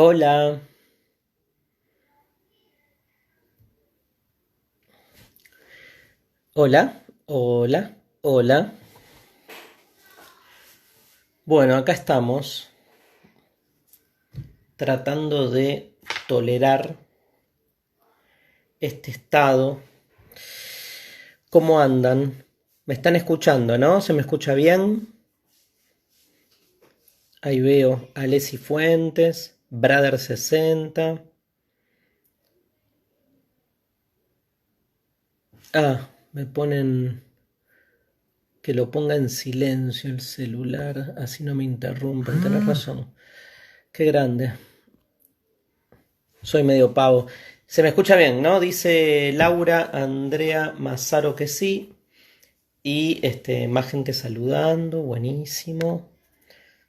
Hola, hola, hola, hola. Bueno, acá estamos tratando de tolerar este estado. ¿Cómo andan? ¿Me están escuchando, no? ¿Se me escucha bien? Ahí veo a Alessi Fuentes, Brother60. Me ponen que lo ponga en silencio el celular, así no me interrumpen. Tenés razón. Qué grande. Soy medio pavo. Se me escucha bien, ¿no? Dice Laura Andrea Mazzaro que sí. Y más gente saludando. Buenísimo.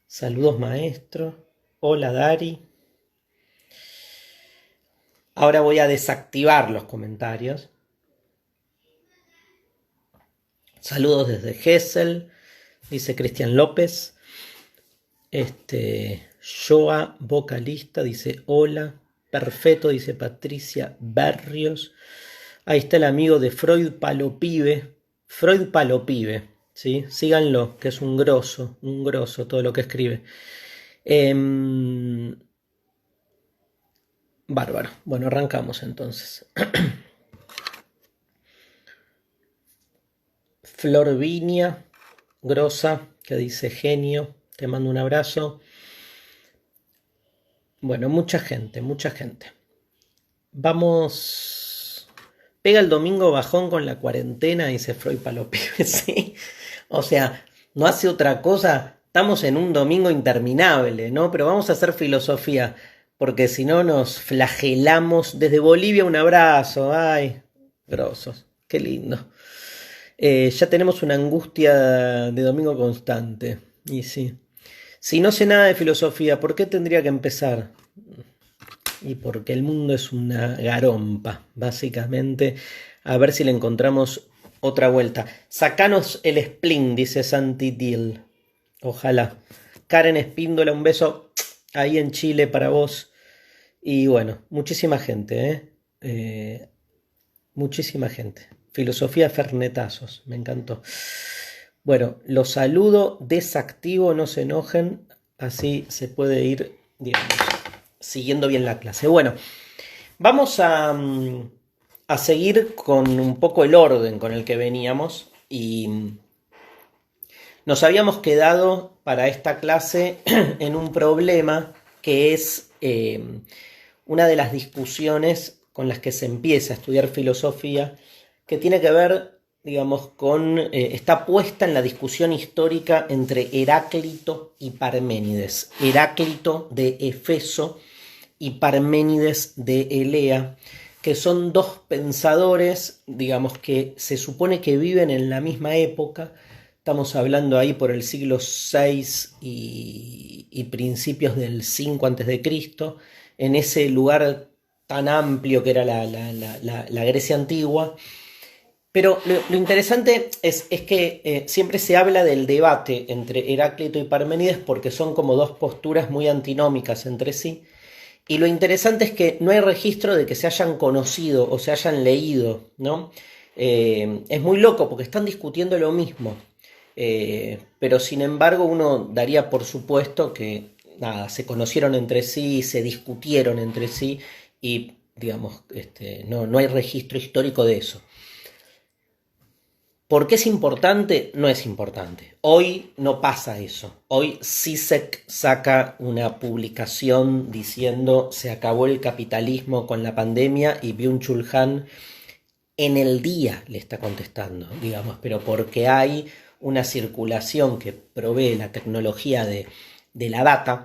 Saludos, maestro. Hola, Dari. Ahora voy a desactivar los comentarios. Saludos desde Gessel. Dice Cristian López. Joa, vocalista, dice hola. Perfecto, dice Patricia Barrios. Ahí está el amigo de Freud Palopibe. Freud Palopibe, ¿sí? Síganlo, que es un grosso todo lo que escribe. Bárbaro. Bueno, arrancamos entonces. Flor Viña, grosa, que dice genio. Te mando un abrazo. Bueno, mucha gente, mucha gente. Vamos. Pega el domingo bajón con la cuarentena, dice Freud Palopibe, ¿sí? O sea, no hace otra cosa. Estamos en un domingo interminable, ¿no? Pero vamos a hacer filosofía, porque si no nos flagelamos. Desde Bolivia un abrazo, ay, grosos, qué lindo. Ya tenemos una angustia de domingo constante, y sí. Si no sé nada de filosofía, ¿por qué tendría que empezar? Y porque el mundo es una garompa, básicamente. A ver si le encontramos otra vuelta. Sacanos el spleen, dice Santi Dill. Ojalá. Karen Espíndola, un beso ahí en Chile para vos. Y bueno, muchísima gente, ¿eh? Muchísima gente. Filosofía Fernetazos, me encantó. Bueno, los saludo, desactivo, no se enojen. Así se puede ir, digamos, siguiendo bien la clase. Bueno, vamos a seguir con un poco el orden con el que veníamos. Y nos habíamos quedado para esta clase en un problema que es una de las discusiones con las que se empieza a estudiar filosofía, que tiene que ver, digamos, está puesta en la discusión histórica entre Heráclito y Parménides. Heráclito de Efeso y Parménides de Elea, que son dos pensadores, digamos, que se supone que viven en la misma época. Estamos hablando ahí por el siglo VI y principios del 5 a.C., en ese lugar tan amplio que era la Grecia antigua. Pero lo interesante es que siempre se habla del debate entre Heráclito y Parménides porque son como dos posturas muy antinómicas entre sí. Y lo interesante es que no hay registro de que se hayan conocido o se hayan leído, ¿no? Es muy loco porque están discutiendo lo mismo. Pero sin embargo uno daría por supuesto que nada, se conocieron entre sí, se discutieron entre sí y digamos, no hay registro histórico de eso. ¿Por qué es importante? No es importante. Hoy no pasa eso. Hoy CISEC saca una publicación diciendo se acabó el capitalismo con la pandemia y Byung-Chul Han en el día le está contestando, digamos, pero porque hay una circulación que provee la tecnología de la data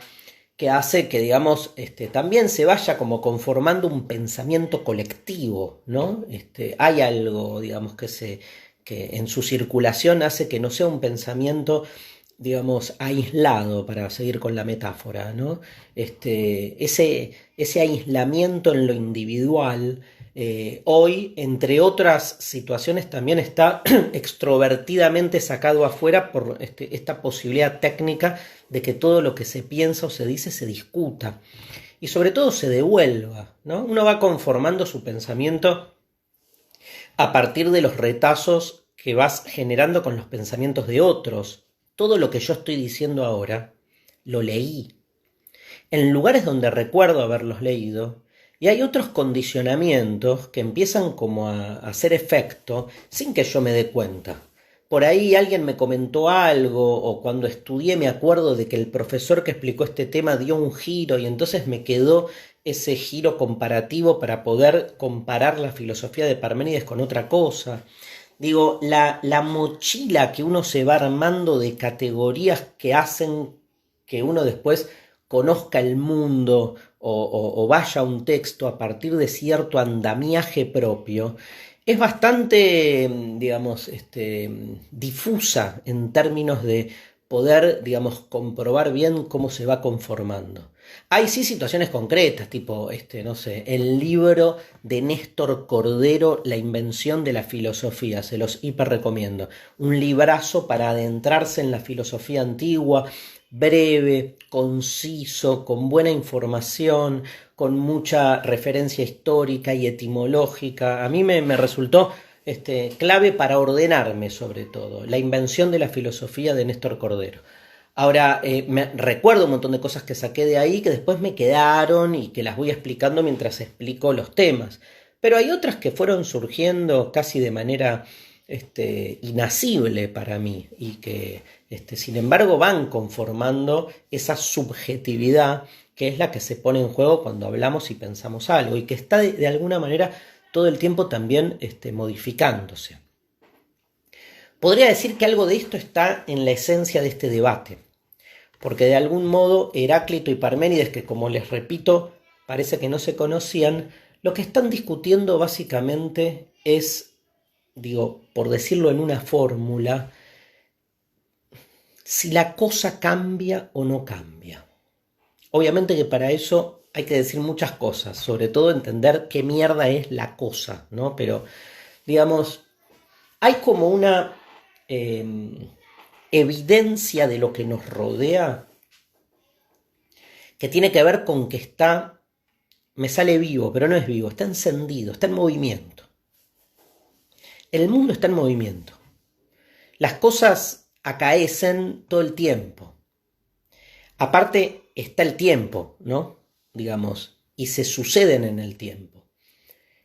que hace que, digamos, también se vaya como conformando un pensamiento colectivo, ¿no? Hay algo, digamos, que en su circulación hace que no sea un pensamiento, digamos, aislado, para seguir con la metáfora, ¿no? Ese aislamiento en lo individual, hoy, entre otras situaciones, también está extrovertidamente sacado afuera por esta posibilidad técnica de que todo lo que se piensa o se dice se discuta. y sobre todo se devuelva, ¿no? Uno va conformando su pensamiento a partir de los retazos que vas generando con los pensamientos de otros. Todo lo que yo estoy diciendo ahora, lo leí en lugares donde recuerdo haberlos leído, y hay otros condicionamientos que empiezan como a hacer efecto sin que yo me dé cuenta. Por ahí alguien me comentó algo, o cuando estudié me acuerdo de que el profesor que explicó este tema dio un giro y entonces me quedó ese giro comparativo para poder comparar la filosofía de Parménides con otra cosa. Digo, la mochila que uno se va armando de categorías que hacen que uno después conozca el mundo o vaya a un texto a partir de cierto andamiaje propio, es bastante, digamos, difusa en términos de poder, digamos, comprobar bien cómo se va conformando. Hay sí situaciones concretas, tipo, no sé, el libro de Néstor Cordero, La invención de la filosofía, se los hiper recomiendo. Un librazo para adentrarse en la filosofía antigua, breve, conciso, con buena información, con mucha referencia histórica y etimológica. A mí me resultó clave para ordenarme, sobre todo, La invención de la filosofía de Néstor Cordero. Ahora, me recuerdo un montón de cosas que saqué de ahí que después me quedaron y que las voy explicando mientras explico los temas. Pero hay otras que fueron surgiendo casi de manera inasible para mí y que, sin embargo, van conformando esa subjetividad que es la que se pone en juego cuando hablamos y pensamos algo y que está de alguna manera todo el tiempo también modificándose. Podría decir que algo de esto está en la esencia de este debate, porque de algún modo Heráclito y Parménides, que como les repito, parece que no se conocían, lo que están discutiendo básicamente es, digo, por decirlo en una fórmula, si la cosa cambia o no cambia. Obviamente que para eso hay que decir muchas cosas, sobre todo entender qué mierda es la cosa, ¿no? Pero, digamos, hay como una evidencia de lo que nos rodea que tiene que ver con que está, me sale vivo, pero no es vivo, está encendido, está en movimiento. El mundo está en movimiento. Las cosas acaecen todo el tiempo. Aparte está el tiempo, ¿no? Digamos, y se suceden en el tiempo.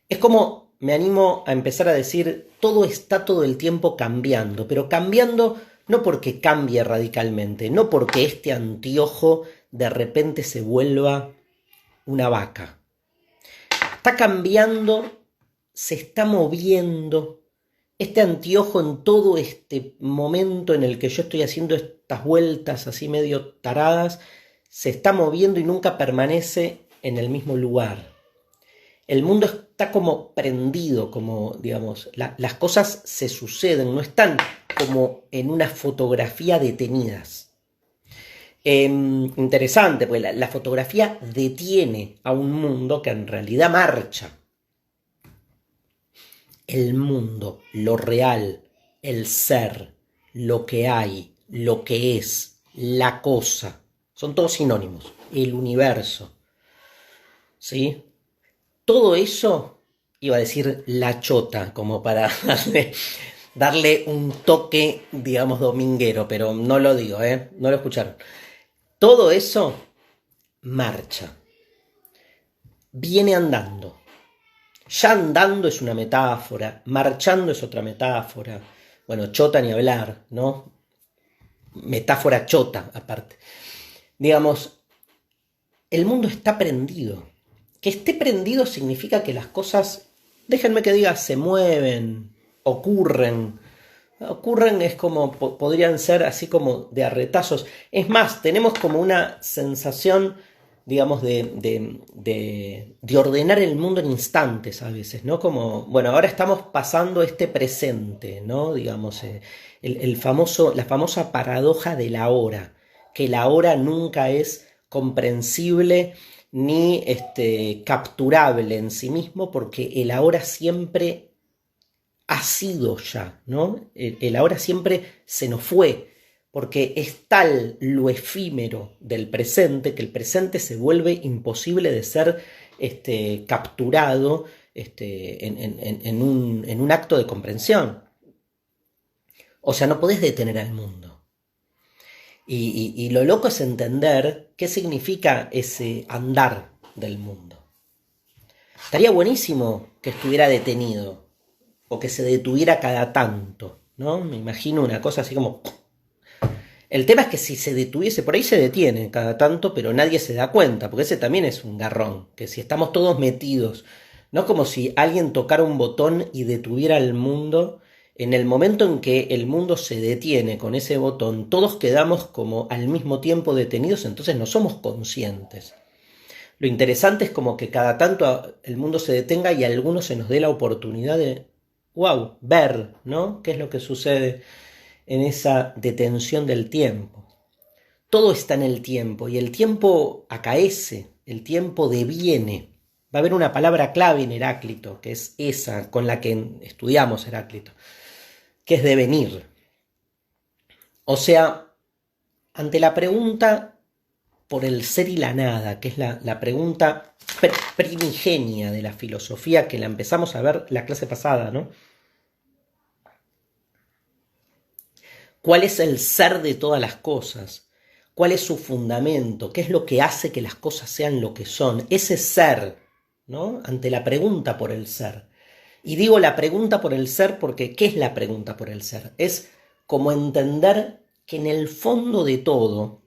Es como, me animo a empezar a decir, todo está todo el tiempo cambiando, pero cambiando no porque cambie radicalmente, no porque este anteojo de repente se vuelva una vaca. Está cambiando, se está moviendo. Este anteojo en todo este momento en el que yo estoy haciendo estas vueltas así medio taradas, se está moviendo y nunca permanece en el mismo lugar. El mundo está como prendido, como, digamos, las cosas se suceden, no están como en una fotografía detenidas. Interesante, porque la fotografía detiene a un mundo que en realidad marcha. El mundo, lo real, el ser, lo que hay, lo que es, la cosa, son todos sinónimos. El universo, ¿sí? Todo eso, iba a decir la chota, como para darle un toque, digamos, dominguero, pero no lo digo, no lo escucharon. Todo eso marcha, viene andando. Ya andando es una metáfora, marchando es otra metáfora. Bueno, chota ni hablar, ¿no? Metáfora chota, aparte. Digamos, el mundo está prendido. Que esté prendido significa que las cosas, déjenme que diga, se mueven, ocurren. Ocurren es como, podrían ser así como de arretazos. Es más, tenemos como una sensación, digamos, de ordenar el mundo en instantes a veces, ¿no? Como, bueno, ahora estamos pasando este presente, ¿no? Digamos, la famosa paradoja de la hora, que la hora nunca es comprensible ni capturable en sí mismo, porque el ahora siempre ha sido ya, ¿no? El ahora siempre se nos fue, porque es tal lo efímero del presente que el presente se vuelve imposible de ser capturado en un acto de comprensión. O sea, no podés detener al mundo. Y lo loco es entender qué significa ese andar del mundo. Estaría buenísimo que estuviera detenido o que se detuviera cada tanto, ¿no? Me imagino una cosa así como... El tema es que si se detuviese, por ahí se detiene cada tanto, pero nadie se da cuenta, porque ese también es un garrón, que si estamos todos metidos, no como si alguien tocara un botón y detuviera el mundo, en el momento en que el mundo se detiene con ese botón, todos quedamos como al mismo tiempo detenidos, entonces no somos conscientes. Lo interesante es como que cada tanto el mundo se detenga y a algunos se nos dé la oportunidad de, wow, ver, ¿no? ¿Qué es lo que sucede en esa detención del tiempo? Todo está en el tiempo y el tiempo acaece, el tiempo deviene. Va a haber una palabra clave en Heráclito, que es esa con la que estudiamos Heráclito, que es devenir. O sea, ante la pregunta por el ser y la nada, que es la pregunta primigenia de la filosofía, que la empezamos a ver la clase pasada, ¿no? ¿Cuál es el ser de todas las cosas? ¿Cuál es su fundamento? ¿Qué es lo que hace que las cosas sean lo que son? Ese ser, ¿no? Ante la pregunta por el ser. Y digo la pregunta por el ser porque ¿qué es la pregunta por el ser? Es como entender que en el fondo de todo,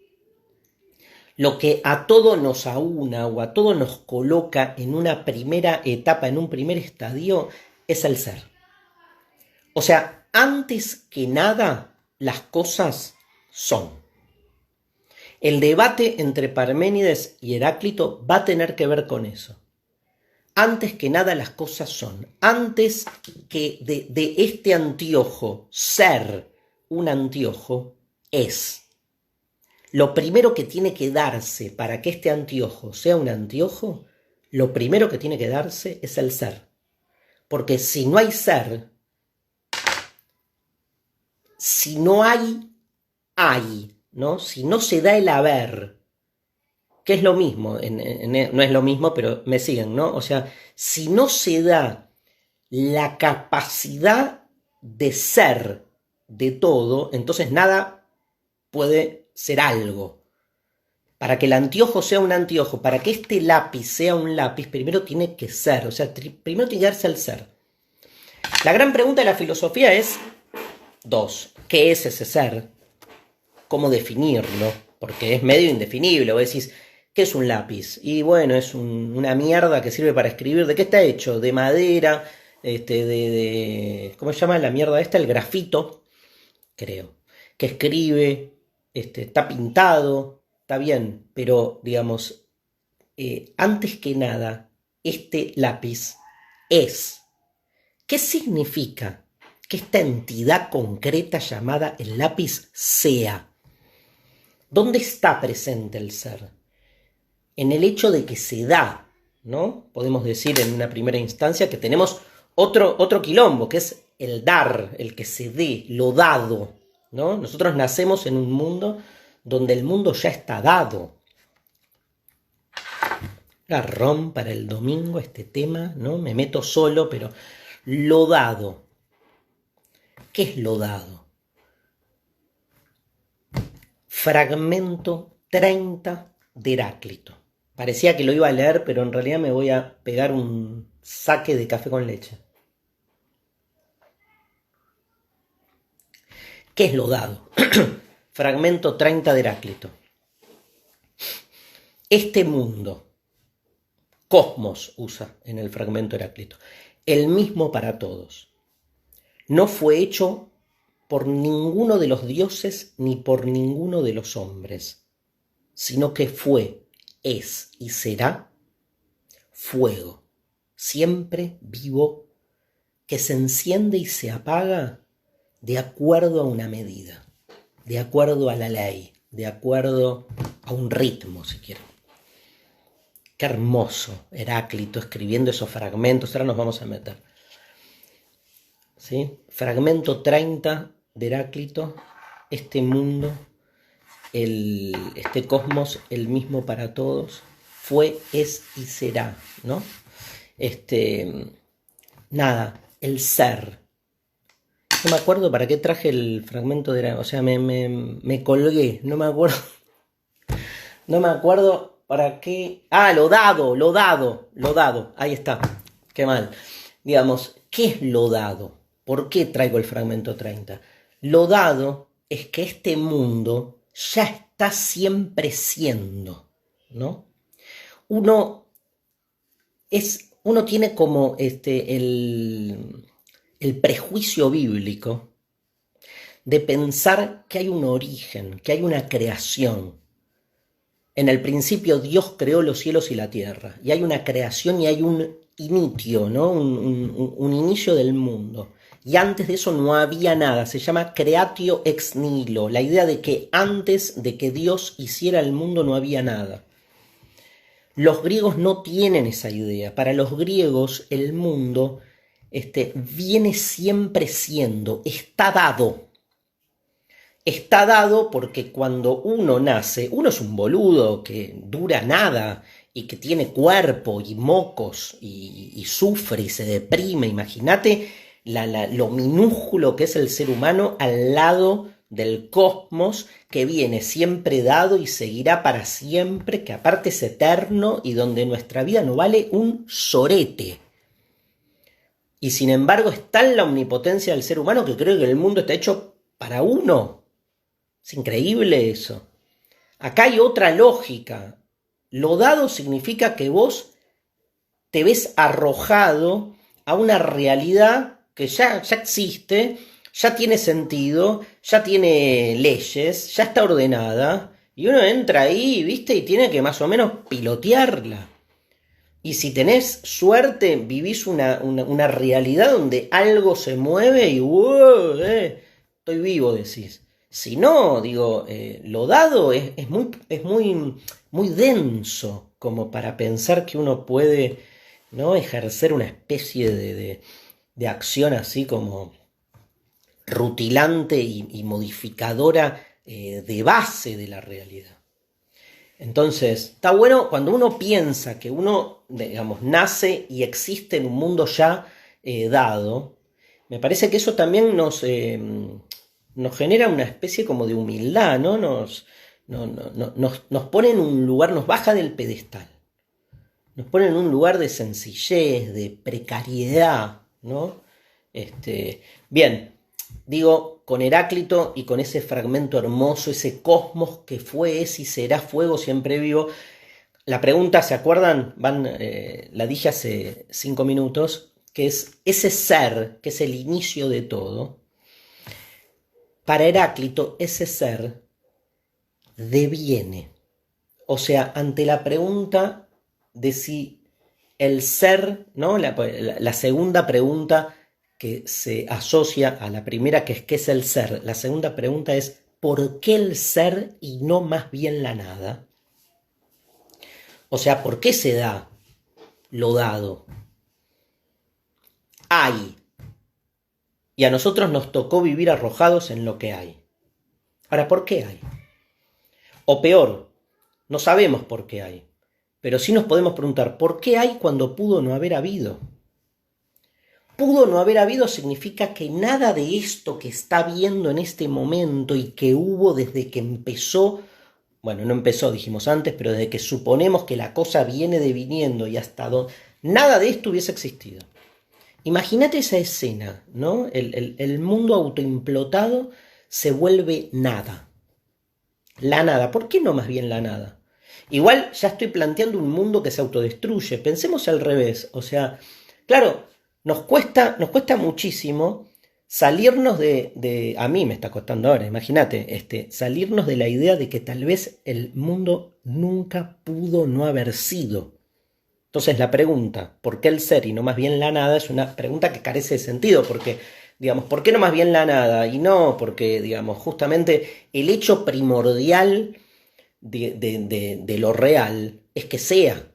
lo que a todo nos aúna o a todo nos coloca en una primera etapa, en un primer estadio, es el ser. O sea, antes que nada, las cosas son. El debate entre Parménides y Heráclito va a tener que ver con eso. Antes que nada, las cosas son. Antes que de este anteojo ser un anteojo, es. Lo primero que tiene que darse para que este anteojo sea un anteojo, lo primero que tiene que darse es el ser. Porque si no hay ser, si no hay, ¿no? Si no se da el haber, que es lo mismo, no es lo mismo, pero me siguen, ¿no? O sea, si no se da la capacidad de ser de todo, entonces nada puede ser algo. Para que el anteojo sea un anteojo, para que este lápiz sea un lápiz, primero tiene que ser, o sea, primero tiene que darse el ser. La gran pregunta de la filosofía es dos: ¿qué es ese ser? ¿Cómo definirlo? Porque es medio indefinible. Vos decís, ¿qué es un lápiz? Y bueno, es una mierda que sirve para escribir. ¿De qué está hecho? De madera, ¿cómo se llama la mierda esta? El grafito, creo. Que escribe, está pintado, está bien, pero digamos, antes que nada, este lápiz es. ¿Qué significa que esta entidad concreta llamada el lápiz sea? ¿Dónde está presente el ser? En el hecho de que se da, ¿no? Podemos decir en una primera instancia que tenemos otro quilombo, que es el dar, el que se dé, lo dado, ¿no? Nosotros nacemos en un mundo donde el mundo ya está dado. Garrón para el domingo este tema, ¿no? Me meto solo, pero lo dado. ¿Qué es lo dado? Fragmento 30 de Heráclito. Parecía que lo iba a leer, pero en realidad me voy a pegar un saque de café con leche. ¿Qué es lo dado? Fragmento 30 de Heráclito. Este mundo, cosmos usa en el fragmento Heráclito, el mismo para todos, no fue hecho por ninguno de los dioses ni por ninguno de los hombres, sino que fue, es y será fuego, siempre vivo, que se enciende y se apaga de acuerdo a una medida, de acuerdo a la ley, de acuerdo a un ritmo, si quieren. Qué hermoso Heráclito escribiendo esos fragmentos. Ahora nos vamos a meter. ¿Sí? Fragmento 30 de Heráclito. este mundo, este cosmos, el mismo para todos, fue, es y será, ¿no? Nada, el ser. No me acuerdo para qué traje el fragmento de la... O sea, me colgué, no me acuerdo. No me acuerdo para qué... Ah, lo dado. Ahí está, qué mal. Digamos, ¿qué es lo dado? ¿Por qué traigo el fragmento 30? Lo dado es que este mundo ya está siempre siendo, ¿no? Uno tiene como el prejuicio bíblico de pensar que hay un origen, que hay una creación. En el principio Dios creó los cielos y la tierra, y hay una creación y hay un inicio, ¿no? Un inicio del mundo. Y antes de eso no había nada, se llama creatio ex nihilo, la idea de que antes de que Dios hiciera el mundo no había nada. Los griegos no tienen esa idea. Para los griegos el mundo viene siempre siendo, está dado. Está dado porque cuando uno nace, uno es un boludo que dura nada y que tiene cuerpo y mocos y sufre y se deprime. Imagínate lo minúsculo que es el ser humano al lado del cosmos que viene siempre dado y seguirá para siempre, que aparte es eterno y donde nuestra vida no vale un sorete. Y sin embargo es tal la omnipotencia del ser humano que creo que el mundo está hecho para uno. Es increíble eso. Acá hay otra lógica. Lo dado significa que vos te ves arrojado a una realidad que ya existe, ya tiene sentido, ya tiene leyes, ya está ordenada, y uno entra ahí, ¿viste? Y tiene que más o menos pilotearla. Y si tenés suerte, vivís una realidad donde algo se mueve y estoy vivo, decís. Si no, digo, lo dado es muy denso como para pensar que uno puede, ¿no?, ejercer una especie de acción así como rutilante y modificadora de base de la realidad. Entonces, está bueno cuando uno piensa que uno, digamos, nace y existe en un mundo ya dado. Me parece que eso también nos genera una especie como de humildad, ¿no? Nos pone en un lugar, nos baja del pedestal. Nos pone en un lugar de sencillez, de precariedad, ¿no? Bien, digo, con Heráclito y con ese fragmento hermoso, ese cosmos que fue, es y será fuego siempre vivo. La pregunta, ¿se acuerdan? La dije hace 5 minutos, que es ese ser, que es el inicio de todo. Para Heráclito, ese ser deviene. O sea, ante la pregunta de si el ser, ¿no? La segunda pregunta que se asocia a la primera, que es ¿qué es el ser? La segunda pregunta es ¿por qué el ser y no más bien la nada? O sea, ¿por qué se da lo dado? Hay. Y a nosotros nos tocó vivir arrojados en lo que hay. Ahora, ¿por qué hay? O peor, no sabemos por qué hay. Pero sí nos podemos preguntar, ¿por qué hay cuando pudo no haber habido? Pudo no haber habido significa que nada de esto que está viendo en este momento y que hubo desde que empezó, bueno, no empezó, dijimos antes, pero desde que suponemos que la cosa viene deviniendo y hasta donde, nada de esto hubiese existido. Imagínate esa escena, ¿no? El mundo autoimplotado se vuelve nada. La nada. ¿Por qué no más bien la nada? Igual ya estoy planteando un mundo que se autodestruye. Pensemos al revés. O sea, claro, nos cuesta muchísimo salirnos a mí me está costando ahora, imagínate, salirnos de la idea de que tal vez el mundo nunca pudo no haber sido. Entonces la pregunta, ¿por qué el ser y no más bien la nada? Es una pregunta que carece de sentido, porque, digamos, ¿por qué no más bien la nada? Y no, porque, digamos, justamente el hecho primordial de lo real es que sea.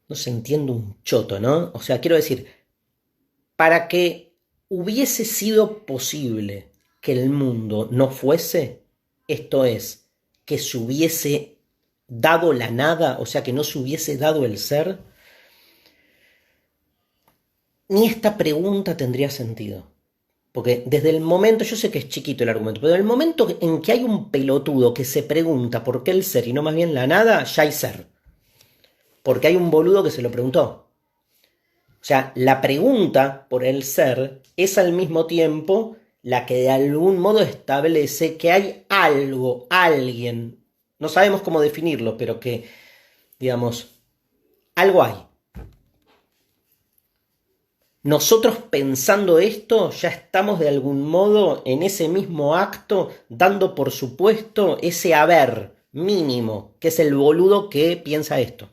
No se entiende un choto, ¿no? O sea, quiero decir, para que ¿hubiese sido posible que el mundo no fuese? Esto es, que se hubiese dado la nada, o sea, que no se hubiese dado el ser. Ni esta pregunta tendría sentido. Porque desde el momento, yo sé que es chiquito el argumento, pero en el momento en que hay un pelotudo que se pregunta por qué el ser y no más bien la nada, ya hay ser. Porque hay un boludo que se lo preguntó. O sea, la pregunta por el ser es al mismo tiempo la que de algún modo establece que hay algo, alguien, no sabemos cómo definirlo, pero que, digamos, algo hay. Nosotros pensando esto ya estamos de algún modo en ese mismo acto dando por supuesto ese haber mínimo, que es el boludo que piensa esto.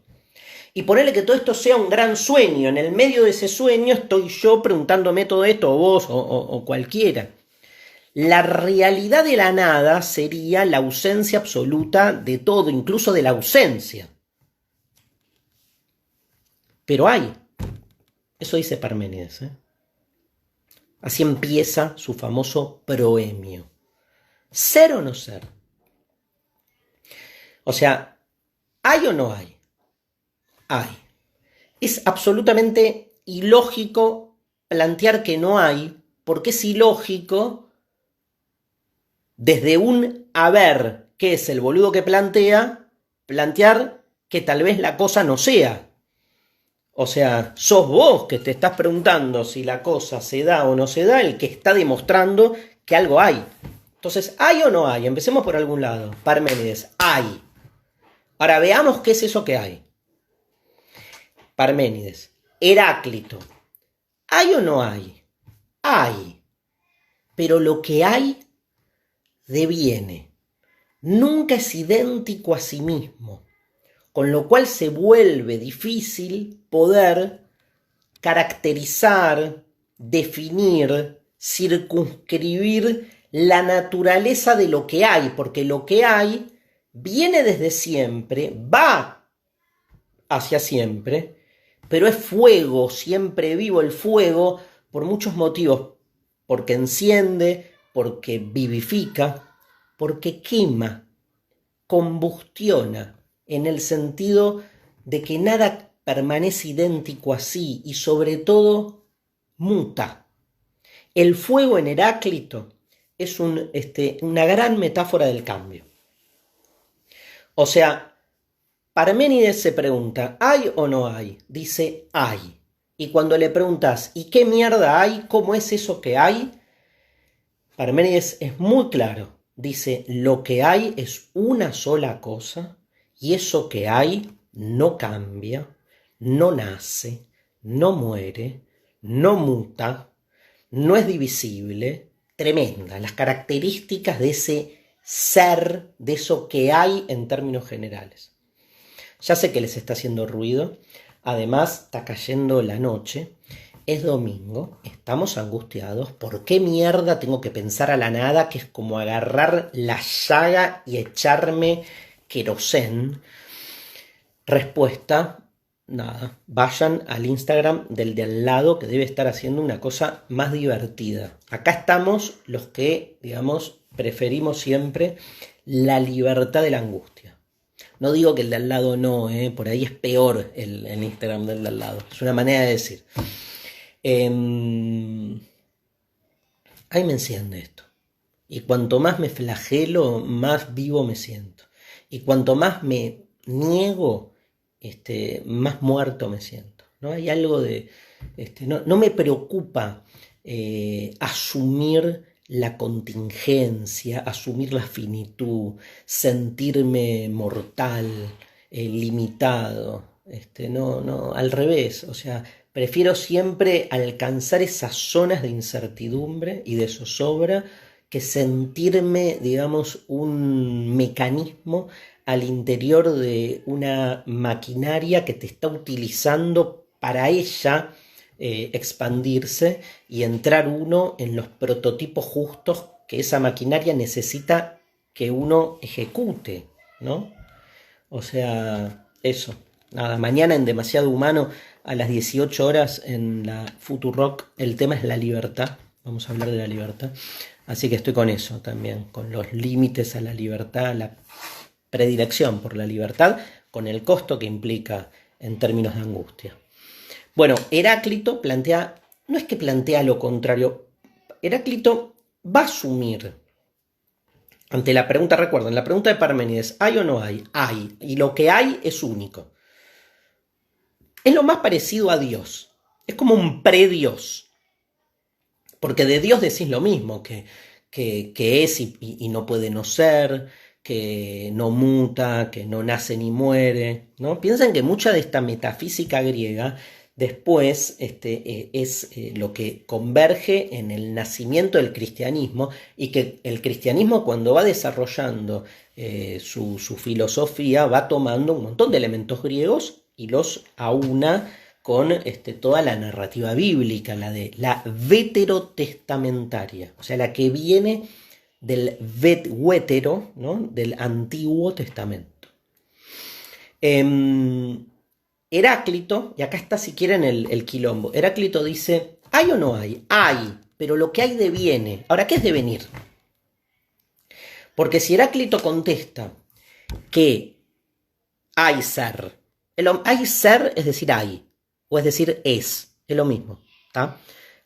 Y ponerle que todo esto sea un gran sueño. En el medio de ese sueño estoy yo preguntándome todo esto, o vos, o cualquiera. La realidad de la nada sería la ausencia absoluta de todo, incluso de la ausencia. Pero hay. Eso dice Parménides. Así empieza su famoso proemio. ¿Ser o no ser? O sea, ¿hay o no hay? Hay. Es absolutamente ilógico plantear que no hay, porque es ilógico desde un haber, que es el boludo que plantear que tal vez la cosa no sea. O sea, sos vos que te estás preguntando si la cosa se da o no se da, el que está demostrando que algo hay. Entonces, ¿hay o no hay? Empecemos por algún lado. Parménides, hay. Ahora veamos qué es eso que hay. Parménides, Heráclito, ¿hay o no hay? Hay. Pero lo que hay deviene. Nunca es idéntico a sí mismo. Con lo cual se vuelve difícil poder caracterizar, definir, circunscribir la naturaleza de lo que hay, porque lo que hay viene desde siempre, va hacia siempre, pero es fuego, siempre vivo el fuego, por muchos motivos, porque enciende, porque vivifica, porque quema, combustiona, en el sentido de que nada permanece idéntico a sí y sobre todo muta. El fuego en Heráclito es una gran metáfora del cambio. O sea, Parménides se pregunta, ¿hay o no hay? Dice, hay. Y cuando le preguntas, ¿y qué mierda hay? ¿Cómo es eso que hay? Parménides es muy claro. Dice, lo que hay es una sola cosa y eso que hay no cambia, no nace, no muere, no muta, no es divisible. Tremenda, las características de ese ser, de eso que hay en términos generales. Ya sé que les está haciendo ruido, además está cayendo la noche, es domingo, estamos angustiados, ¿por qué mierda tengo que pensar a la nada, que es como agarrar la llaga y echarme querosén? Respuesta, nada, vayan al Instagram del de al lado que debe estar haciendo una cosa más divertida. Acá estamos los que, digamos, preferimos siempre la libertad de la angustia. No digo que el de al lado no, por ahí es peor el Instagram del de al lado. Es una manera de decir. Ahí me enciende esto. Y cuanto más me flagelo, más vivo me siento. Y cuanto más me niego, más muerto me siento. ¿No? Hay algo de... no me preocupa asumir la contingencia, asumir la finitud, sentirme mortal, limitado. No, al revés. O sea, prefiero siempre alcanzar esas zonas de incertidumbre y de zozobra que sentirme, digamos, un mecanismo al interior de una maquinaria que te está utilizando para ella expandirse y entrar uno en los prototipos justos que esa maquinaria necesita que uno ejecute, ¿no? O sea, eso. Nada, mañana en Demasiado Humano a las 18 horas en la Futurock el tema es la libertad. vamos a hablar de la libertad. Así que estoy con eso también, con los límites a la libertad, la predilección por la libertad, con el costo que implica en términos de angustia. Bueno, Heráclito plantea, no es que plantea lo contrario, Heráclito va a asumir, ante la pregunta, recuerden, la pregunta de Parménides, ¿hay o no hay? Hay, y lo que hay es único. Es lo más parecido a Dios, es como un pre-Dios. Porque de Dios decís lo mismo, que es y no puede no ser, que no muta, que no nace ni muere, ¿no? Piensen que mucha de esta metafísica griega después es lo que converge en el nacimiento del cristianismo, y que el cristianismo, cuando va desarrollando su filosofía, va tomando un montón de elementos griegos y los aúna con toda la narrativa bíblica, la veterotestamentaria, o sea, la que viene del vetero, ¿no? Del Antiguo Testamento. Heráclito, y acá está si quieren el quilombo, Heráclito dice, ¿hay o no hay? Hay, pero lo que hay deviene. Ahora, ¿qué es devenir? Porque si Heráclito contesta que hay ser, hay ser es decir hay, o es decir es lo mismo, ¿tá?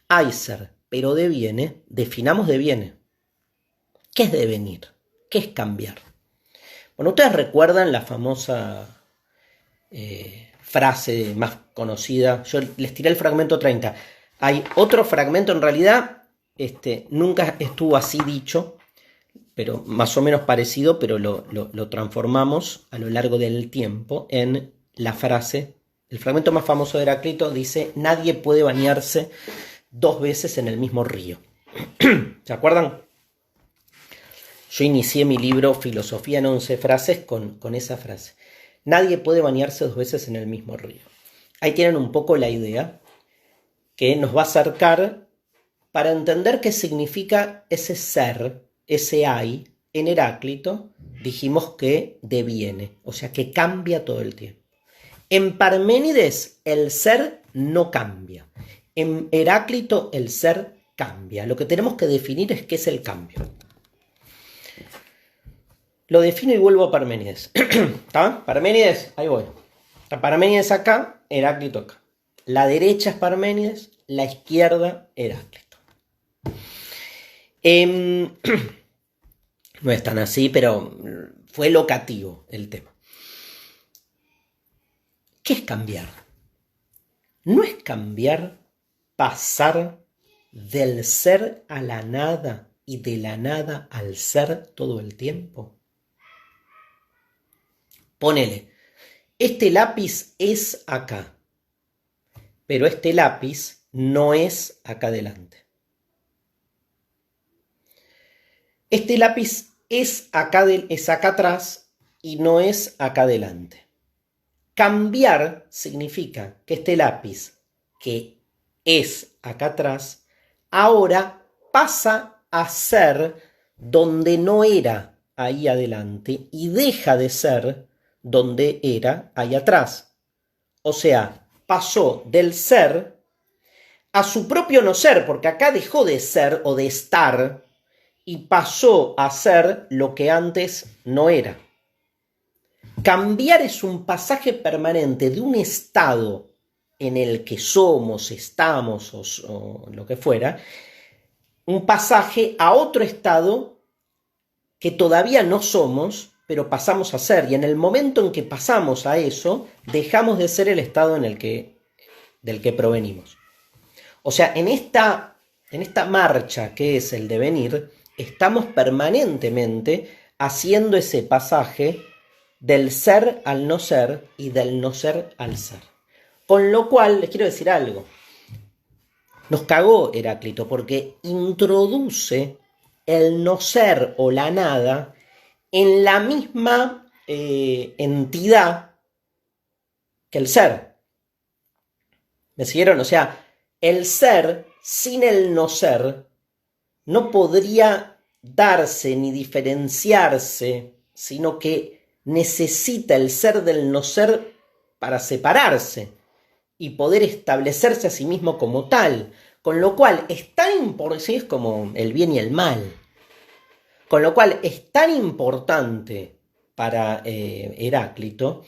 Hay ser, pero deviene, definamos deviene. ¿Qué es devenir? ¿Qué es cambiar? Bueno, ustedes recuerdan la famosa frase más conocida, yo les tiré el fragmento 30, hay otro fragmento, en realidad nunca estuvo así dicho, pero más o menos parecido, pero lo transformamos a lo largo del tiempo en la frase. El fragmento más famoso de Heráclito dice, nadie puede bañarse 2 veces en el mismo río. ¿Se acuerdan? Yo inicié mi libro Filosofía en 11 frases con esa frase. Nadie puede bañarse 2 veces en el mismo río. Ahí tienen un poco la idea que nos va a acercar para entender qué significa ese ser, ese hay. En Heráclito dijimos que deviene, o sea que cambia todo el tiempo. En Parménides el ser no cambia. En Heráclito el ser cambia. Lo que tenemos que definir es qué es el cambio. Lo defino y vuelvo a Parménides. ¿Está? Parménides, ahí voy. Está Parménides acá, Heráclito acá. La derecha es Parménides, la izquierda Heráclito. No es tan así, pero fue locativo el tema. ¿Qué es cambiar? ¿No es cambiar pasar del ser a la nada y de la nada al ser todo el tiempo? Ponele, este lápiz es acá, pero este lápiz no es acá adelante. Este lápiz es acá atrás y no es acá adelante. Cambiar significa que este lápiz, que es acá atrás, ahora pasa a ser donde no era ahí adelante y deja de ser donde era ahí atrás. O sea, pasó del ser a su propio no ser, porque acá dejó de ser o de estar y pasó a ser lo que antes no era. Cambiar es un pasaje permanente de un estado en el que somos, estamos o lo que fuera, un pasaje a otro estado que todavía no somos, pero pasamos a ser. Y en el momento en que pasamos a eso, dejamos de ser el estado del que provenimos. O sea, en esta marcha que es el devenir, estamos permanentemente haciendo ese pasaje del ser al no ser y del no ser al ser. Con lo cual, les quiero decir algo. Nos cagó Heráclito porque introduce el no ser o la nada en la misma entidad que el ser. ¿Me siguieron? O sea, el ser sin el no ser no podría darse ni diferenciarse, sino que necesita el ser del no ser para separarse y poder establecerse a sí mismo como tal. Con lo cual es tan importante, sí, es como el bien y el mal. Con lo cual es tan importante para Heráclito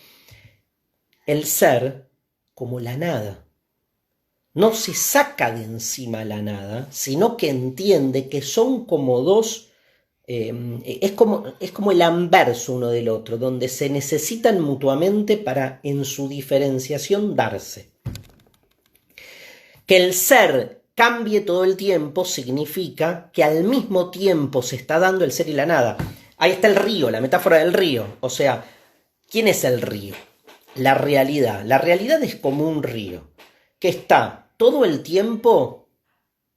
el ser como la nada. No se saca de encima la nada, sino que entiende que son como dos, es como el anverso uno del otro, donde se necesitan mutuamente para en su diferenciación darse. Que el ser cambie todo el tiempo significa que al mismo tiempo se está dando el ser y la nada. Ahí está el río, la metáfora del río. O sea, ¿quién es el río? La realidad. La realidad es como un río que está todo el tiempo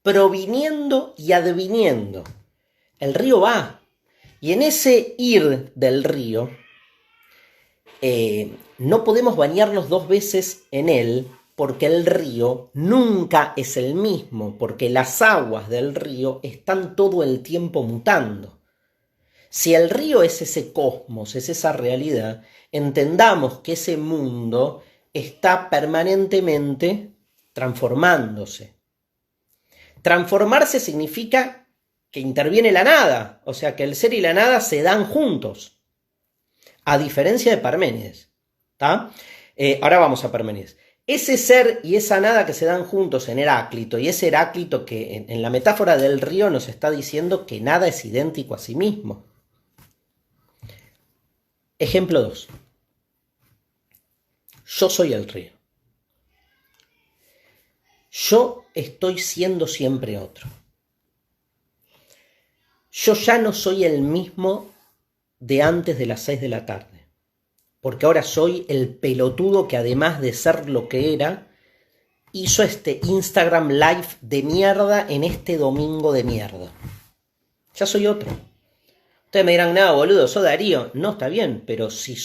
proviniendo y adviniendo. El río va. Y en ese ir del río, no podemos bañarnos 2 veces en él, porque el río nunca es el mismo, porque las aguas del río están todo el tiempo mutando. Si el río es ese cosmos, es esa realidad, entendamos que ese mundo está permanentemente transformándose. Transformarse significa que interviene la nada, o sea que el ser y la nada se dan juntos, a diferencia de Parménides. ¿Tá? Ahora vamos a Parménides. Ese ser y esa nada que se dan juntos en Heráclito, y ese Heráclito que en la metáfora del río nos está diciendo que nada es idéntico a sí mismo. Ejemplo 2. Yo soy el río. Yo estoy siendo siempre otro. Yo ya no soy el mismo de antes de las 6 de la tarde, porque ahora soy el pelotudo que además de ser lo que era, hizo este Instagram Live de mierda en este domingo de mierda. Ya soy otro. Ustedes me dirán, no, boludo, sos Darío. No, está bien, pero si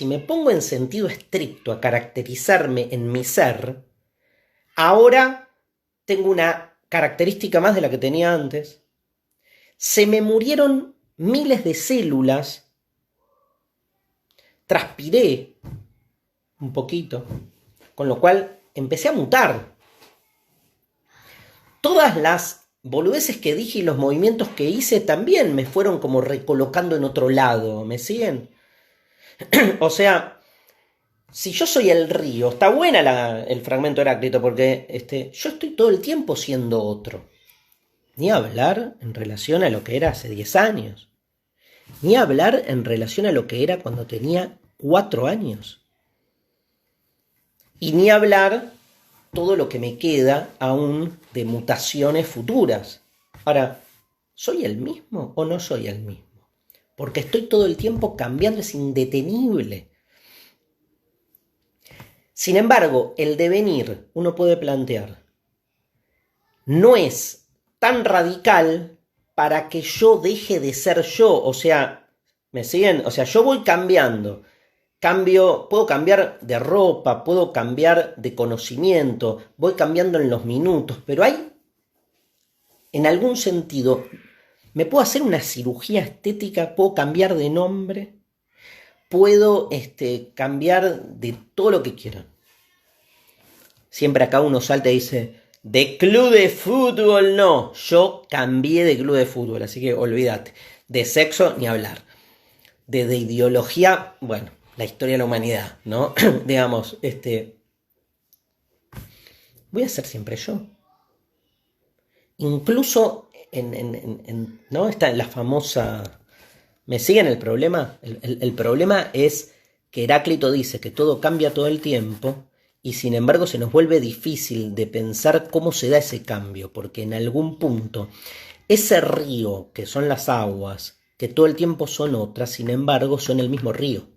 me pongo en sentido estricto a caracterizarme en mi ser, ahora tengo una característica más de la que tenía antes. Se me murieron miles de células. Transpiré un poquito, con lo cual empecé a mutar. Todas las boludeces que dije y los movimientos que hice también me fueron como recolocando en otro lado, ¿me siguen? O sea, si yo soy el río, está buena el fragmento de Heráclito, porque yo estoy todo el tiempo siendo otro. Ni hablar en relación a lo que era hace 10 años. Ni hablar en relación a lo que era cuando tenía 4 años. Y ni hablar todo lo que me queda aún de mutaciones futuras. Ahora, ¿soy el mismo o no soy el mismo? Porque estoy todo el tiempo cambiando, es indetenible. Sin embargo, el devenir, uno puede plantear, no es tan radical para que yo deje de ser yo. O sea, ¿me siguen? O sea, yo voy cambiando. Puedo cambiar de ropa, puedo cambiar de conocimiento, voy cambiando en los minutos, pero hay, en algún sentido, me puedo hacer una cirugía estética, puedo cambiar de nombre, puedo cambiar de todo lo que quiera. Siempre acá uno salta y dice, de club de fútbol no, yo cambié de club de fútbol, así que olvídate. De sexo ni hablar. De ideología, bueno, la historia de la humanidad, ¿no? Digamos, voy a ser siempre yo. Incluso ¿no? Está la famosa... ¿Me siguen el problema? El problema es que Heráclito dice que todo cambia todo el tiempo y sin embargo se nos vuelve difícil de pensar cómo se da ese cambio, porque en algún punto ese río, que son las aguas, que todo el tiempo son otras, sin embargo son el mismo río.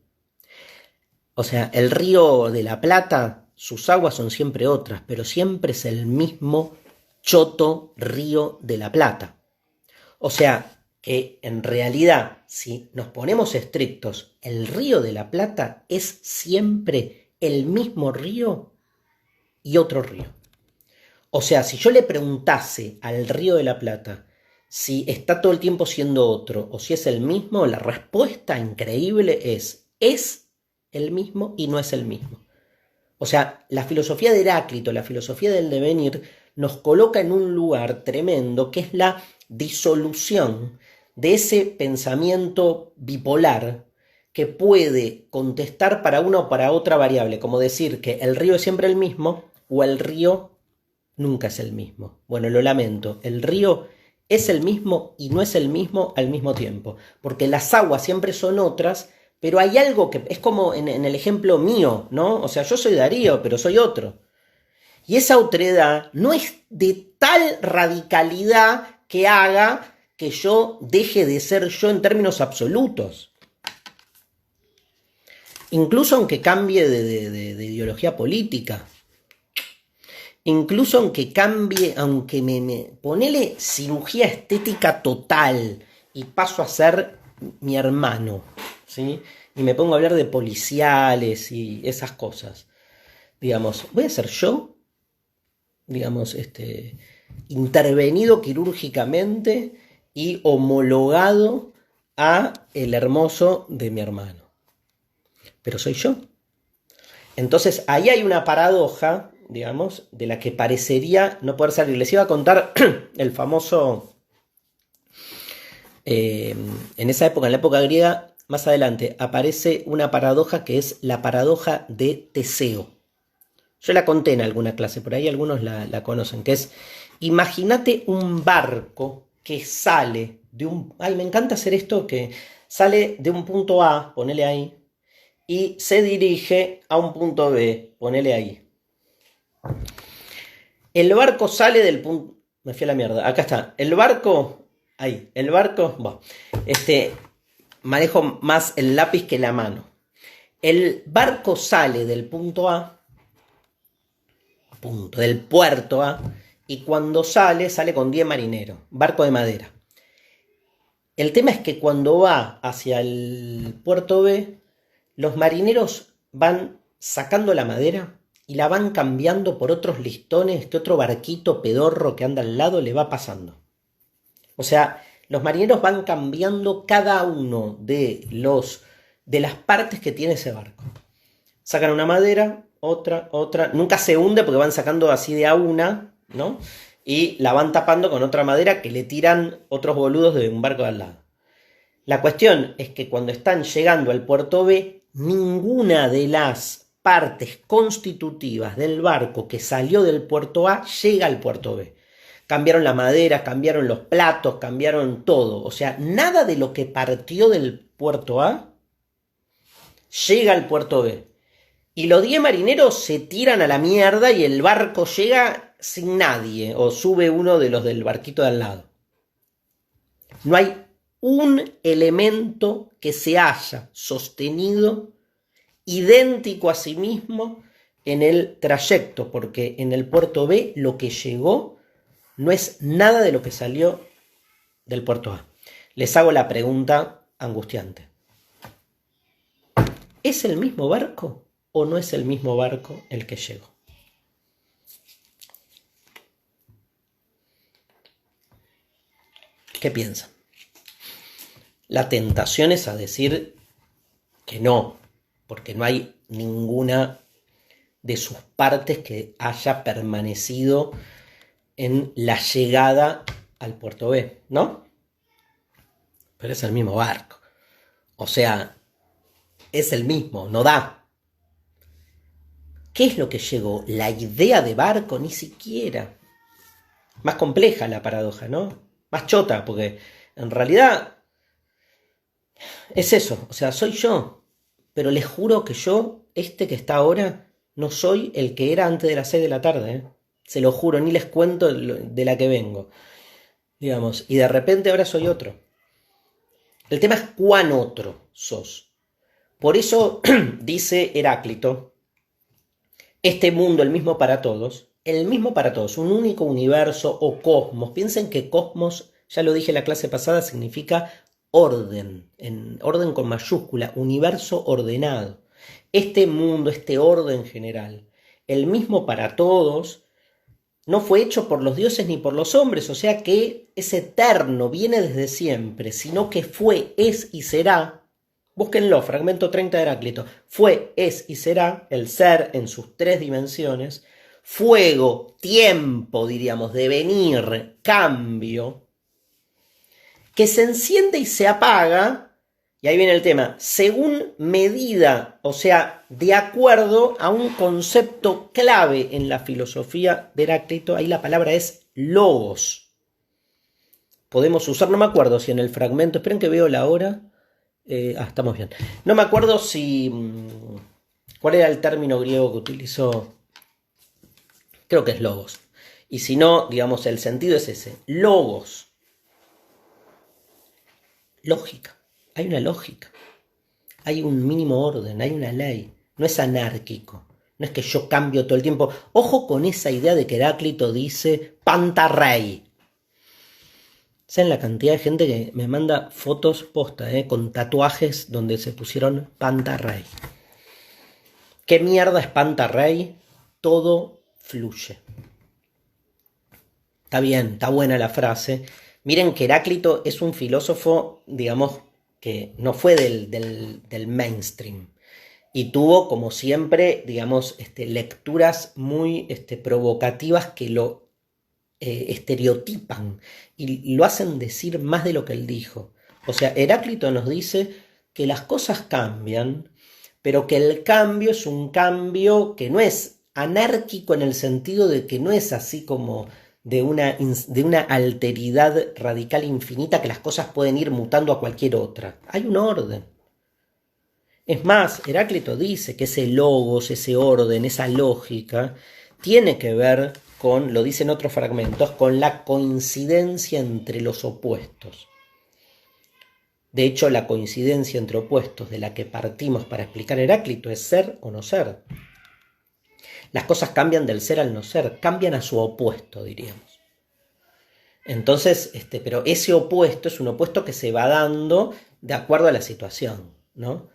O sea, el río de la Plata, sus aguas son siempre otras, pero siempre es el mismo choto río de la Plata. O sea, que en realidad, si nos ponemos estrictos, el río de la Plata es siempre el mismo río y otro río. O sea, si yo le preguntase al río de la Plata si está todo el tiempo siendo otro o si es el mismo, la respuesta increíble es el mismo y no es el mismo. O sea, la filosofía de Heráclito, la filosofía del devenir, nos coloca en un lugar tremendo que es la disolución de ese pensamiento bipolar que puede contestar para una o para otra variable, como decir que el río es siempre el mismo o el río nunca es el mismo. Bueno, lo lamento, el río es el mismo y no es el mismo al mismo tiempo, porque las aguas siempre son otras, pero hay algo que es como en el ejemplo mío, ¿no? O sea, yo soy Darío, pero soy otro. Y esa otredad no es de tal radicalidad que haga que yo deje de ser yo en términos absolutos. Incluso aunque cambie de ideología política. Incluso aunque cambie, aunque ponele cirugía estética total y paso a ser mi hermano, ¿sí? Y me pongo a hablar de policiales y esas cosas. Digamos, voy a ser yo, digamos, intervenido quirúrgicamente y homologado a el hermoso de mi hermano. Pero soy yo. Entonces ahí hay una paradoja, digamos, de la que parecería no poder salir. Les iba a contar el famoso, en esa época, en la época griega, más adelante, aparece una paradoja que es la paradoja de Teseo. Yo la conté en alguna clase, por ahí algunos la conocen, que es, imagínate un barco que sale de un... Ay, me encanta hacer esto, que sale de un punto A, ponele ahí, y se dirige a un punto B, ponele ahí. El barco sale del punto... Me fui a la mierda, acá está. El barco, ahí, el barco... Bueno, manejo más el lápiz que la mano. El barco sale del punto A, del puerto A, y cuando sale con 10 marineros, barco de madera. El tema es que cuando va hacia el puerto B, los marineros van sacando la madera y la van cambiando por otros listones que otro barquito pedorro que anda al lado le va pasando. O sea, los marineros van cambiando cada uno de las partes que tiene ese barco. Sacan una madera, otra, nunca se hunde porque van sacando así de a una, ¿no? Y la van tapando con otra madera que le tiran otros boludos de un barco de al lado. La cuestión es que cuando están llegando al puerto B, ninguna de las partes constitutivas del barco que salió del puerto A llega al puerto B. Cambiaron la madera, cambiaron los platos, cambiaron todo. O sea, nada de lo que partió del puerto A llega al puerto B. Y los 10 marineros se tiran a la mierda y el barco llega sin nadie. O sube uno de los del barquito de al lado. No hay un elemento que se haya sostenido idéntico a sí mismo en el trayecto, porque en el puerto B lo que llegó no es nada de lo que salió del puerto A. Les hago la pregunta angustiante. ¿Es el mismo barco o no es el mismo barco el que llegó? ¿Qué piensan? La tentación es a decir que no, porque no hay ninguna de sus partes que haya permanecido en la llegada al puerto B, ¿no? Pero es el mismo barco. O sea, es el mismo, no da. ¿Qué es lo que llegó? La idea de barco, ni siquiera. Más compleja la paradoja, ¿no? Más chota, porque en realidad es eso, o sea, soy yo, pero les juro que yo, que está ahora, no soy el que era antes de las 6 de la tarde, ¿eh? Se lo juro, ni les cuento de la que vengo, digamos, y de repente ahora soy otro. El tema es cuán otro sos. Por eso dice Heráclito, este mundo, el mismo para todos, un único universo o cosmos. Piensen que cosmos, ya lo dije en la clase pasada, significa orden, en orden con mayúscula, universo ordenado. Este mundo, este orden general, el mismo para todos, no fue hecho por los dioses ni por los hombres, o sea que es eterno, viene desde siempre, sino que fue, es y será. Búsquenlo, fragmento 30 de Heráclito. Fue, es y será, el ser en sus 3 dimensiones, fuego, tiempo, diríamos, devenir, cambio, que se enciende y se apaga, y ahí viene el tema, según medida, o sea, de acuerdo a un concepto clave en la filosofía de Heráclito, ahí la palabra es logos. Podemos usar, no me acuerdo si en el fragmento, esperen que veo la hora, estamos bien, no me acuerdo si, cuál era el término griego que utilizó, creo que es logos, y si no, digamos, el sentido es ese, logos, lógica. Hay una lógica, hay un mínimo orden, hay una ley, no es anárquico, no es que yo cambio todo el tiempo. Ojo con esa idea de que Heráclito dice pantarrey. ¿Saben la cantidad de gente que me manda fotos posta, con tatuajes donde se pusieron pantarrey? ¿Qué mierda es pantarrey? Todo fluye. Está bien, está buena la frase. Miren que Heráclito es un filósofo, digamos, que no fue del mainstream y tuvo, como siempre, digamos, lecturas muy provocativas que lo estereotipan y lo hacen decir más de lo que él dijo. O sea, Heráclito nos dice que las cosas cambian, pero que el cambio es un cambio que no es anárquico en el sentido de que no es así como de una alteridad radical infinita que las cosas pueden ir mutando a cualquier otra. Hay un orden. Es más, Heráclito dice que ese logos, ese orden, esa lógica, tiene que ver con, lo dicen otros fragmentos, con la coincidencia entre los opuestos. De hecho, la coincidencia entre opuestos de la que partimos para explicar Heráclito es ser o no ser. Las cosas cambian del ser al no ser, cambian a su opuesto, diríamos. Entonces, pero ese opuesto es un opuesto que se va dando de acuerdo a la situación, ¿no?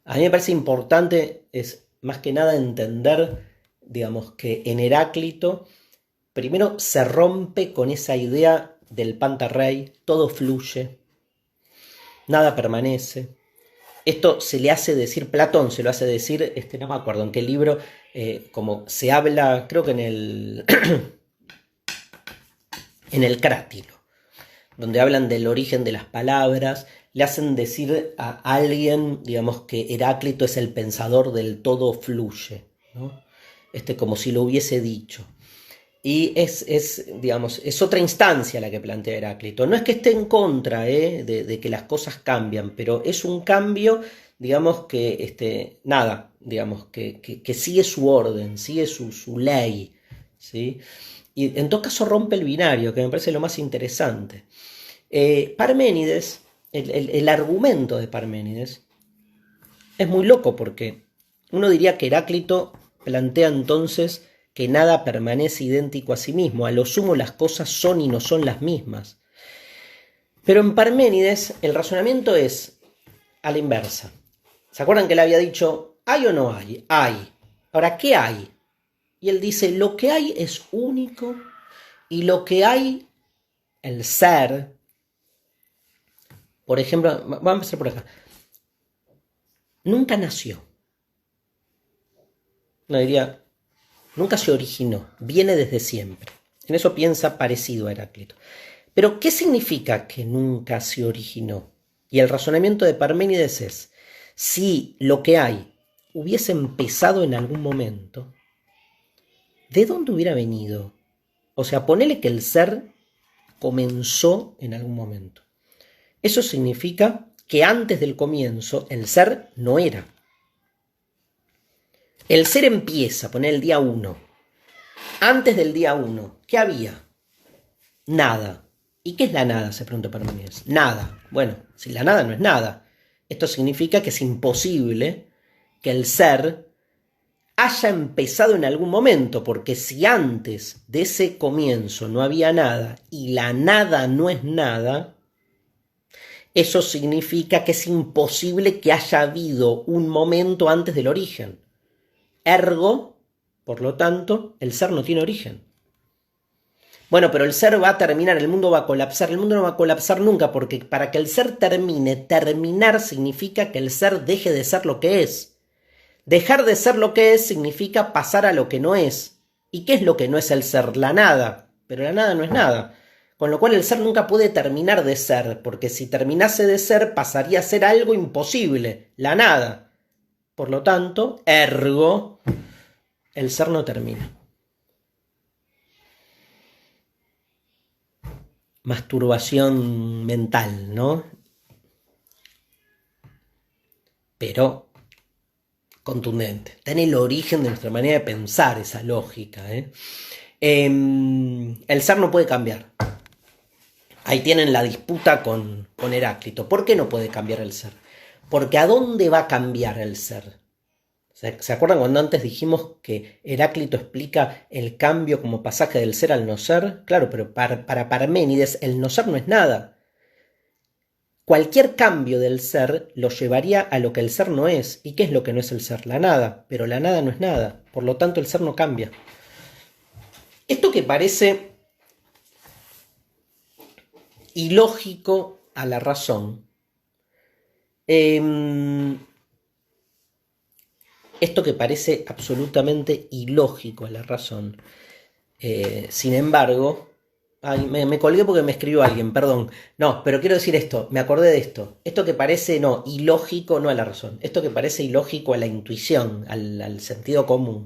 A mí me parece importante, es más que nada entender, digamos, que en Heráclito, primero se rompe con esa idea del pantarrey, todo fluye, nada permanece. Esto se le hace decir, Platón se lo hace decir, no me acuerdo en qué libro, como se habla, creo que en el Crátilo, donde hablan del origen de las palabras, le hacen decir a alguien, digamos, que Heráclito es el pensador del todo fluye, ¿no? Como si lo hubiese dicho. Y digamos, es otra instancia la que plantea Heráclito. No es que esté en contra de que las cosas cambian, pero es un cambio, digamos, que nada, digamos, que sigue su orden, sigue su ley, ¿sí? Y en todo caso rompe el binario, que me parece lo más interesante. Parménides, el argumento de Parménides es muy loco porque uno diría que Heráclito plantea entonces que nada permanece idéntico a sí mismo, a lo sumo las cosas son y no son las mismas. Pero en Parménides el razonamiento es a la inversa. ¿Se acuerdan que él había dicho, ¿hay o no hay? Hay. Ahora, ¿qué hay? Y él dice, lo que hay es único y lo que hay, el ser, por ejemplo, vamos a empezar por acá, nunca nació. No diría, nunca se originó, viene desde siempre. En eso piensa parecido a Heráclito. Pero, ¿qué significa que nunca se originó? Y el razonamiento de Parménides es, si lo que hay hubiese empezado en algún momento, ¿de dónde hubiera venido? O sea, ponele que el ser comenzó en algún momento. Eso significa que antes del comienzo el ser no era. El ser empieza, poner el día 1. Antes del día 1, ¿qué había? Nada. ¿Y qué es la nada? Se pregunta Parménides. Nada. Bueno, si la nada no es nada. Esto significa que es imposible que el ser haya empezado en algún momento, porque si antes de ese comienzo no había nada y la nada no es nada, eso significa que es imposible que haya habido un momento antes del origen. Ergo, por lo tanto, el ser no tiene origen. Bueno, pero el ser va a terminar, el mundo va a colapsar. El mundo no va a colapsar nunca, porque para que el ser termine, terminar significa que el ser deje de ser lo que es. Dejar de ser lo que es significa pasar a lo que no es. ¿Y qué es lo que no es el ser? La nada. Pero la nada no es nada. Con lo cual el ser nunca puede terminar de ser, porque si terminase de ser pasaría a ser algo imposible, la nada. Por lo tanto, ergo, el ser no termina. Masturbación mental, ¿no? Pero contundente. Está en el origen de nuestra manera de pensar esa lógica. El ser no puede cambiar. Ahí tienen la disputa con Heráclito. ¿Por qué no puede cambiar el ser? Porque ¿a dónde va a cambiar el ser? ¿Se acuerdan cuando antes dijimos que Heráclito explica el cambio como pasaje del ser al no ser? Claro, pero para Parménides el no ser no es nada. Cualquier cambio del ser lo llevaría a lo que el ser no es. ¿Y qué es lo que no es el ser? La nada. Pero la nada no es nada. Por lo tanto el ser no cambia. Esto que parece ilógico a la razón, esto que parece absolutamente ilógico a la razón, sin embargo, me colgué porque me escribió alguien, perdón, no, pero quiero decir esto, me acordé de esto que parece, ilógico no a la razón, esto que parece ilógico a la intuición, al sentido común,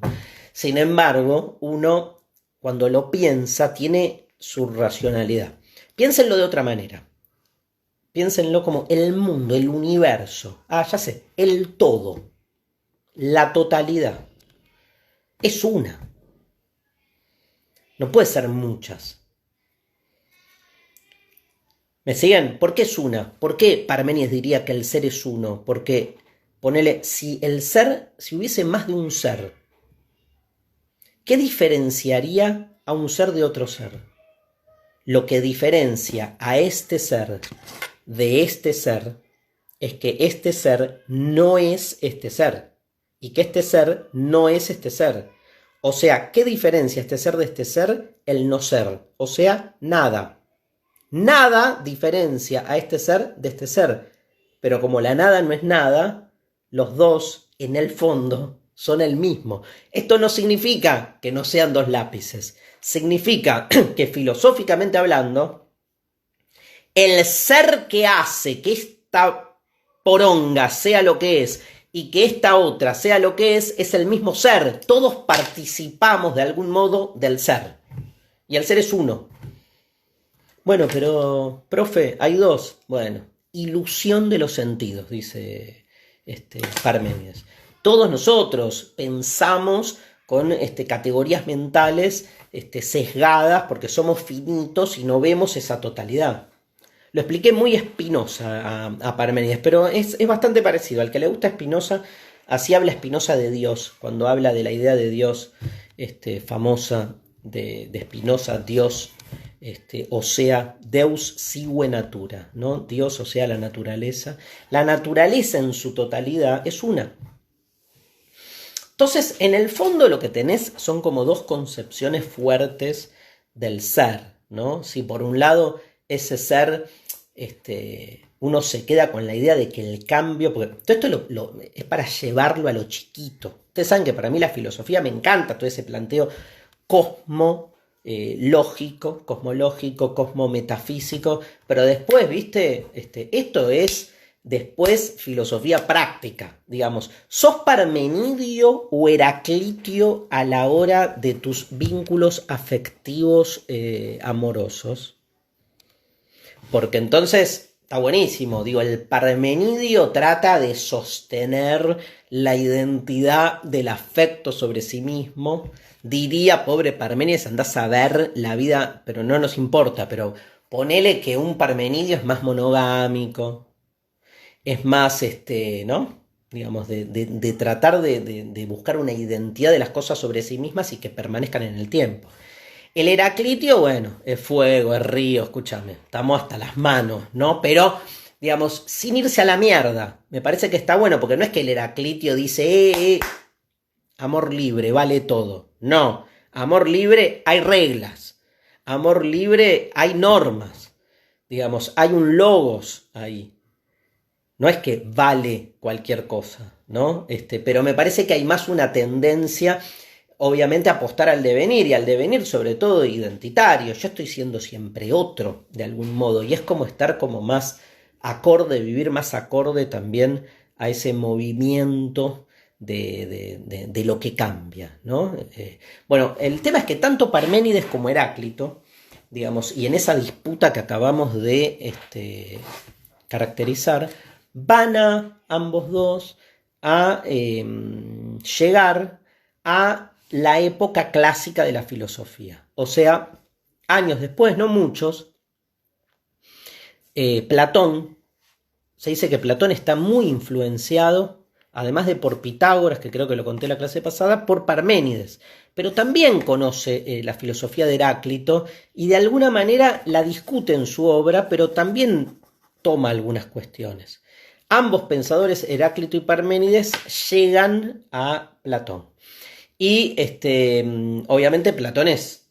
sin embargo, uno cuando lo piensa tiene su racionalidad. Piénsenlo de otra manera. Piénsenlo como el mundo, el universo. Ya sé, el todo. La totalidad. Es una. No puede ser muchas. ¿Me siguen? ¿Por qué es una? ¿Por qué Parménides diría que el ser es uno? Porque, ponele, si hubiese más de un ser, ¿qué diferenciaría a un ser de otro ser? Lo que diferencia a este ser de este ser es que este ser no es este ser y que este ser no es este ser. O sea, ¿qué diferencia este ser de este ser? El no ser. O sea, nada. Nada diferencia a este ser de este ser. Pero como la nada no es nada, los dos, en el fondo, son el mismo. Esto no significa que no sean dos lápices. Significa que filosóficamente hablando, el ser que hace que esta poronga sea lo que es y que esta otra sea lo que es el mismo ser. Todos participamos de algún modo del ser. Y el ser es uno. Bueno, pero, profe, hay dos. Bueno, ilusión de los sentidos, dice Parménides. Todos nosotros pensamos con categorías mentales sesgadas porque somos finitos y no vemos esa totalidad. Lo expliqué muy Spinoza a Parménides, pero es bastante parecido. Al que le gusta Spinoza, así habla Spinoza de Dios, cuando habla de la idea de Dios famosa de Spinoza, Dios, o sea, Deus sive natura, ¿no? Dios, o sea, la naturaleza. La naturaleza en su totalidad es una. Entonces, en el fondo lo que tenés son como dos concepciones fuertes del ser, ¿no? Si por un lado ese ser, uno se queda con la idea de que el cambio, porque todo esto es para llevarlo a lo chiquito. Ustedes saben que para mí la filosofía me encanta, todo ese planteo cosmológico, cosmometafísico, pero después, ¿viste? Esto es después filosofía práctica, digamos. ¿Sos parmenidio o heraclitio a la hora de tus vínculos afectivos amorosos? Porque entonces está buenísimo, digo, el parmenidio trata de sostener la identidad del afecto sobre sí mismo. Diría, pobre Parménides, andás a ver la vida, pero no nos importa, pero ponele que un parmenidio es más monogámico, es más, ¿no? Digamos, de tratar de buscar una identidad de las cosas sobre sí mismas y que permanezcan en el tiempo. El Heraclitio, bueno, es fuego, es río, escúchame, estamos hasta las manos, ¿no? Pero, digamos, sin irse a la mierda. Me parece que está bueno, porque no es que el Heraclitio dice, amor libre, vale todo. No, amor libre, hay reglas. Amor libre, hay normas. Digamos, hay un logos ahí. No es que vale cualquier cosa, ¿no? Pero me parece que hay más una tendencia obviamente apostar al devenir, y al devenir sobre todo identitario. Yo estoy siendo siempre otro, de algún modo, y es como estar como más acorde, vivir más acorde también a ese movimiento de lo que cambia, ¿no? Bueno, el tema es que tanto Parménides como Heráclito, digamos, y en esa disputa que acabamos de caracterizar, van a ambos dos a llegar a la época clásica de la filosofía. O sea, años después, no muchos, Platón, se dice que Platón está muy influenciado, además de por Pitágoras, que creo que lo conté en la clase pasada, por Parménides. Pero también conoce la filosofía de Heráclito y de alguna manera la discute en su obra, pero también toma algunas cuestiones. Ambos pensadores, Heráclito y Parménides, llegan a Platón. Y obviamente Platón es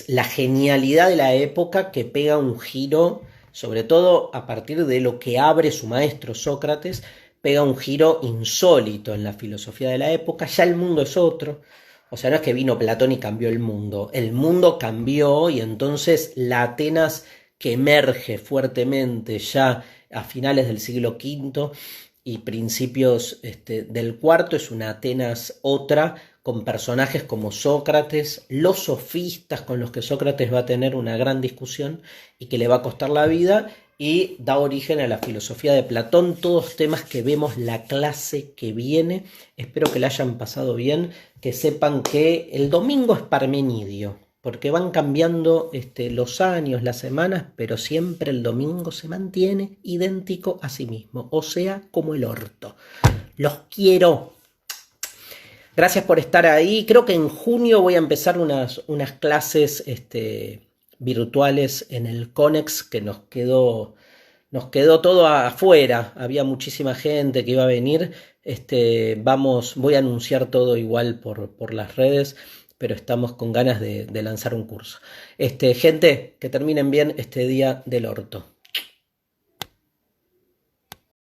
la genialidad de la época que pega un giro, sobre todo a partir de lo que abre su maestro Sócrates, pega un giro insólito en la filosofía de la época. Ya el mundo es otro. O sea, no es que vino Platón y cambió el mundo cambió, y entonces la Atenas que emerge fuertemente ya a finales del siglo V y principios del cuarto es una Atenas otra, con personajes como Sócrates, los sofistas con los que Sócrates va a tener una gran discusión y que le va a costar la vida, y da origen a la filosofía de Platón, todos temas que vemos la clase que viene. Espero que la hayan pasado bien, que sepan que el domingo es Parmenidio, porque van cambiando los años, las semanas, pero siempre el domingo se mantiene idéntico a sí mismo, o sea, como el orto. Los quiero. Gracias por estar ahí. Creo que en junio voy a empezar unas clases virtuales en el Conex, que nos quedó todo afuera. Había muchísima gente que iba a venir. Voy a anunciar todo igual por las redes, pero estamos con ganas de lanzar un curso. Gente, que terminen bien este día del orto.